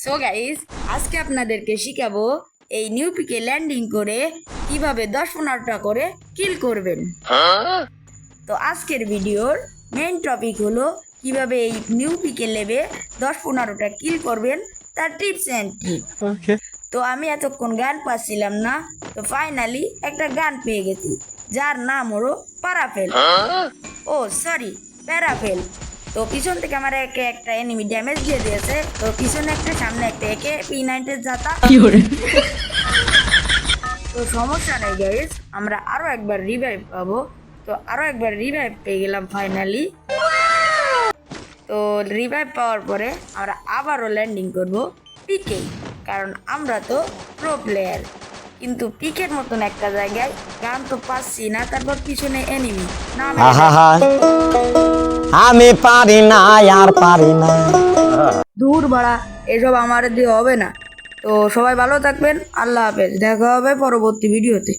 So guys, আজকে আপনাদেরকে শিখাবো এই নিউ পিকে ল্যান্ডিং করে কিভাবে 10-15টা করে কিল করবেন। তো আজকের ভিডিওর মেইন টপিক হলো কিভাবে এই নিউ পিকে লেবে 10-15টা কিল করবেন, তার টিপস অ্যান্ড ট্রিক। তো আমি এতক্ষণ গান পাচ্ছিলাম না, তো ফাইনালি একটা গান পেয়ে গেছি যার নাম হলো পারাফেল। ও সরি, প্যারাফেল। তো পিছন থেকে আমার একে একটা এনিমি ড্যামেজ দিয়ে দিয়েছে, তো পিছনে একটা সামনে একটা একে P90 জাতা। তো সমস্যা নেই গাইস, আমরা আরো একবার রিভাইভ পাবো। তো আরো একবার রিভাইভ পেয়ে গেলাম ফাইনালি। তো রিভাইভ পাওয়ার পরে আমরা আবারও ল্যান্ডিং করব পিকে, কারণ আমরা তো প্রো প্লেয়ার। কিন্তু পিকের মতন একটা জায়গায় গান তো পাচ্ছি না, তারপর পিছনে এনিমি না আমি পারি না আর পারি না। দূর বাড়া, এসব আমার দিয়ে হবে না। তো সবাই ভালো থাকবেন, আল্লাহ হাফেজ, দেখা হবে পরবর্তী ভিডিওতে।